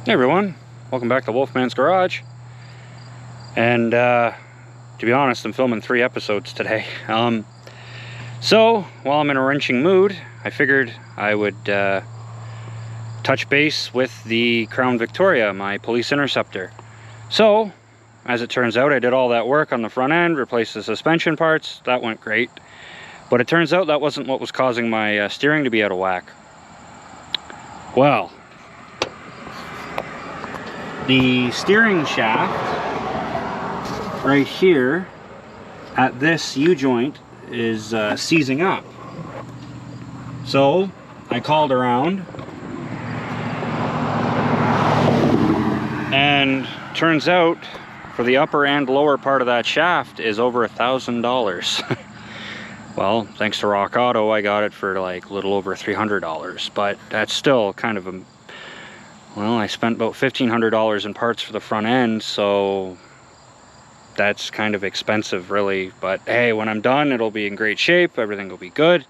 Hey everyone, welcome back to Wolfman's Garage. And to be honest, I'm filming 3 episodes today. So while I'm in a wrenching mood, I figured I would touch base with the Crown Victoria, my police interceptor. So as it turns out, I did all that work on the front end, replaced the suspension parts. That went great, but it turns out that wasn't what was causing my steering to be out of whack. Well, the steering shaft right here at this U-joint is seizing up. So I called around, and turns out for the upper and lower part of that shaft is over $1,000. Well, thanks to Rock Auto, I got it for like a little over $300, but that's still kind of a, well, I spent about $1,500 in parts for the front end, so that's kind of expensive really. But hey, when I'm done, it'll be in great shape, everything will be good.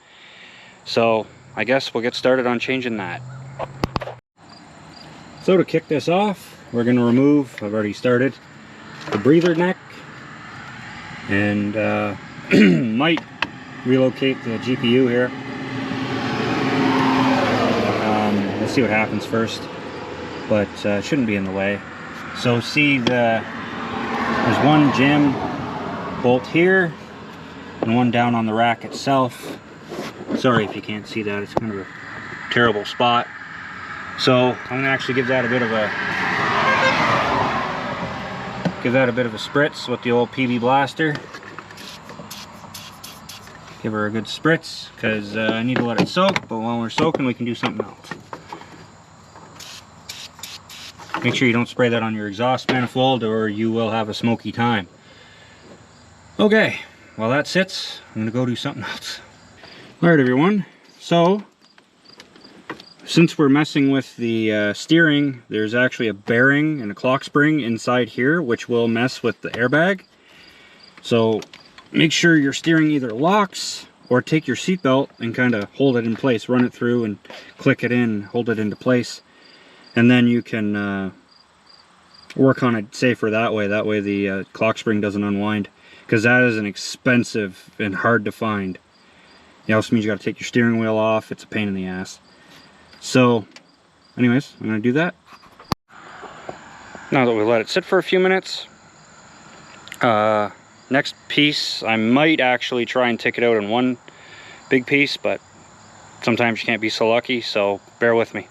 So I guess we'll get started on changing that. So to kick this off, we're going to remove, I've already started, the breather neck, and might relocate the GPU here. Let's see what happens first, but it shouldn't be in the way. So see, there's one jam bolt here and one down on the rack itself. Sorry if you can't see that, it's kind of a terrible spot. So I'm going to actually give that a bit of a spritz with the old PB blaster. Give her a good spritz, because I need to let it soak, but while we're soaking we can do something else. Make sure you don't spray that on your exhaust manifold or you will have a smoky time. Okay, while that sits, I'm gonna go do something else. Alright everyone, so since we're messing with the steering, there's actually a bearing and a clock spring inside here which will mess with the airbag. So make sure your steering either locks, or take your seatbelt and kind of hold it in place, run it through and click it in, hold it into place, and then you can work on it safer that way. That way the clock spring doesn't unwind, because that is an expensive and hard to find. It also means you got to take your steering wheel off. It's a pain in the ass. So anyways, I'm going to do that. Now that we let it sit for a few minutes, next piece, I might actually try and take it out in one big piece, but sometimes you can't be so lucky, so bear with me.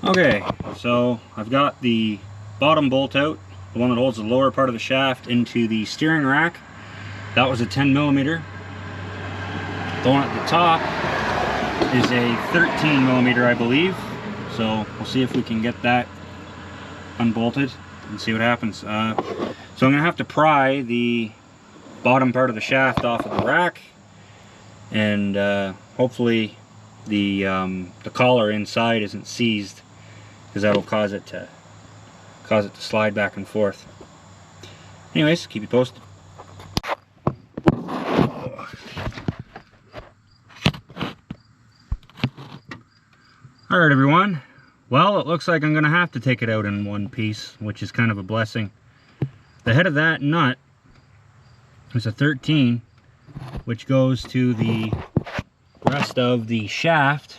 Okay, so I've got the bottom bolt out, the one that holds the lower part of the shaft into the steering rack. That was a 10mm. The one at the top is a 13mm, I believe. So we'll see if we can get that unbolted and see what happens. So I'm gonna have to pry the bottom part of the shaft off of the rack, and hopefully the collar inside isn't seized, because that'll cause it to slide back and forth. Anyways, keep you posted. Alright everyone, well, it looks like I'm going to have to take it out in one piece, which is kind of a blessing. The head of that nut is a 13, which goes to the rest of the shaft,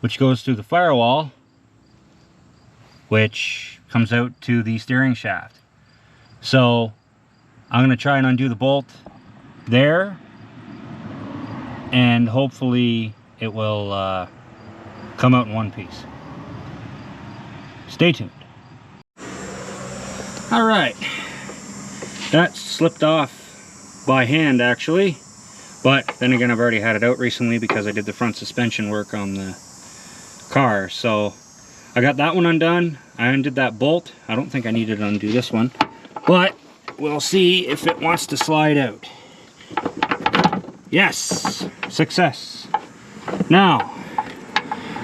which goes through the firewall, which comes out to the steering shaft. So I'm going to try and undo the bolt there, and hopefully it will come out in one piece. Stay tuned. Alright, that slipped off by hand actually, but then again I've already had it out recently because I did the front suspension work on the car. So I got that one undone. I undid that bolt. I don't think I needed to undo this one, but we'll see if it wants to slide out. Yes, success. Now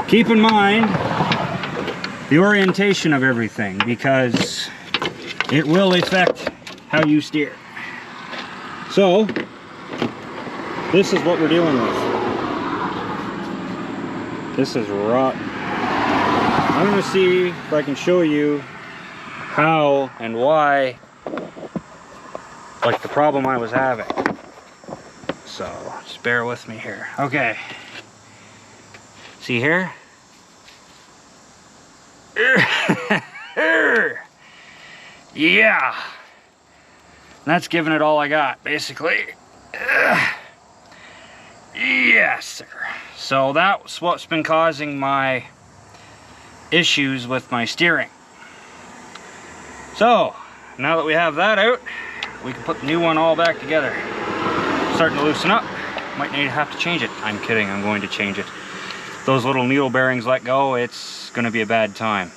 keep in mind the orientation of everything, because it will affect how you steer. So this is what we're dealing with. This is rotten. I'm going to see if I can show you how and why, like the problem I was having. So just bear with me here. Okay. See here? Yeah. That's giving it all I got, basically. Yes, sir. So that's what's been causing my issues with my steering. So now that we have that out, we can put the new one all back together. Starting to loosen up. Might have to change it. I'm kidding, I'm going to change it. Those little needle bearings let go, it's gonna be a bad time.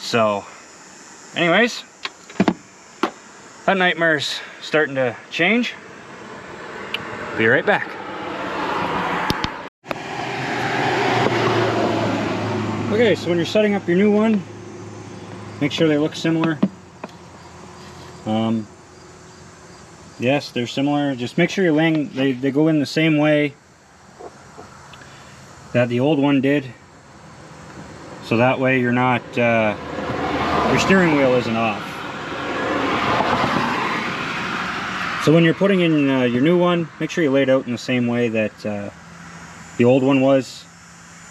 So anyways, that nightmare's starting to change. Be right back. Okay, so when you're setting up your new one, make sure they look similar. Yes, they're similar. Just make sure you're laying, they go in the same way that the old one did. So that way you're not, your steering wheel isn't off. So when you're putting in your new one, make sure you lay it out in the same way that the old one was,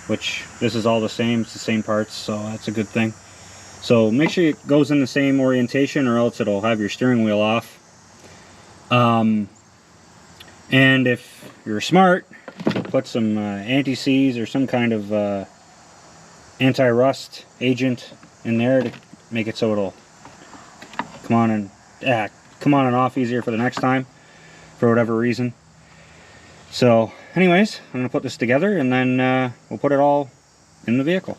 which this is all the same, it's the same parts, so that's a good thing. So make sure it goes in the same orientation, or else it'll have your steering wheel off. And if you're smart, put some anti-seize or some kind of anti-rust agent in there to make it so it'll come on and off easier for the next time, for whatever reason. So anyways, I'm going to put this together, and then we'll put it all in the vehicle.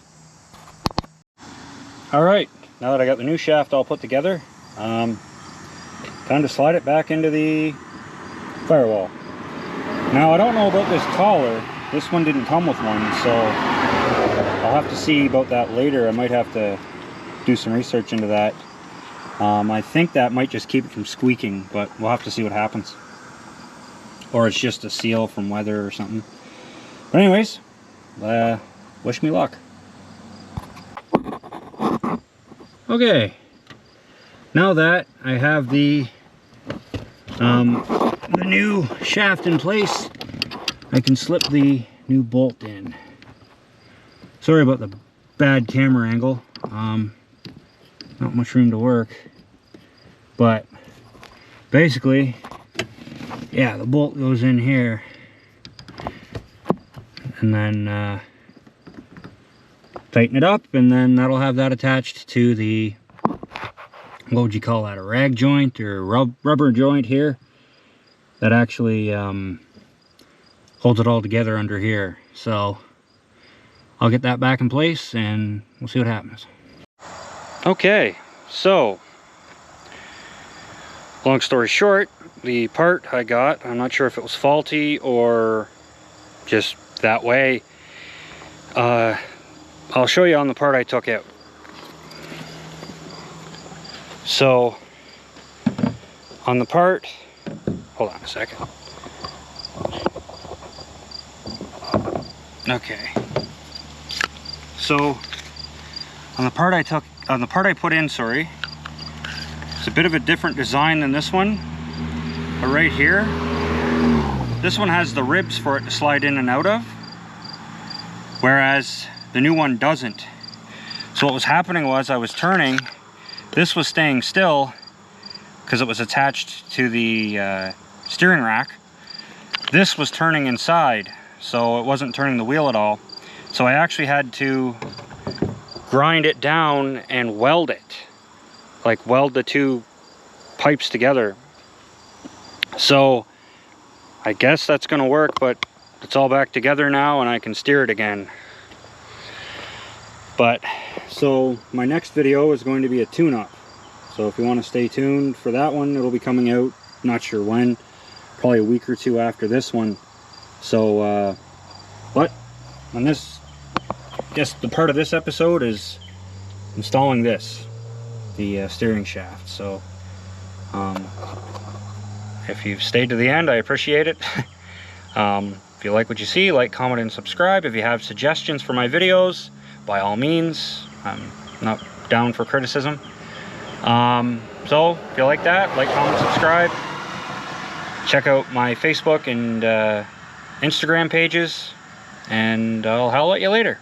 Alright, now that I got the new shaft all put together, time to slide it back into the firewall. Now I don't know about this collar, this one didn't come with one, so I'll have to see about that later. I might have to do some research into that. I think that might just keep it from squeaking, but we'll have to see what happens. Or it's just a seal from weather or something. But anyways, wish me luck. Okay, now that I have the new shaft in place, I can slip the new bolt in. Sorry about the bad camera angle. Not much room to work, but basically, yeah, the bolt goes in here, and then tighten it up, and then that'll have that attached to the, what would you call that, a rag joint or rubber joint here that actually holds it all together under here. So I'll get that back in place and we'll see what happens. Okay, so long story short, the part I got, I'm not sure if it was faulty or just that way. I'll show you on the part I took out. So on the part, hold on a second. Okay. So on the part I put in, sorry, it's a bit of a different design than this one. But right here, this one has the ribs for it to slide in and out of, whereas the new one doesn't. So what was happening was I was turning, this was staying still because it was attached to the steering rack. This was turning inside, so it wasn't turning the wheel at all. So I actually had to grind it down and weld it, like weld the two pipes together. So I guess that's going to work, but it's all back together now and I can steer it again. But so my next video is going to be a tune-up, so if you want to stay tuned for that one, it'll be coming out, not sure when, probably a week or two after this one. So but on this, I guess the part of this episode is installing this, the steering shaft. So if you've stayed to the end, I appreciate it. If you like what you see, like, comment, and subscribe. If you have suggestions for my videos, by all means. I'm not down for criticism. So if you like that, like, comment, subscribe. Check out my Facebook and Instagram pages, and I'll holler at you later.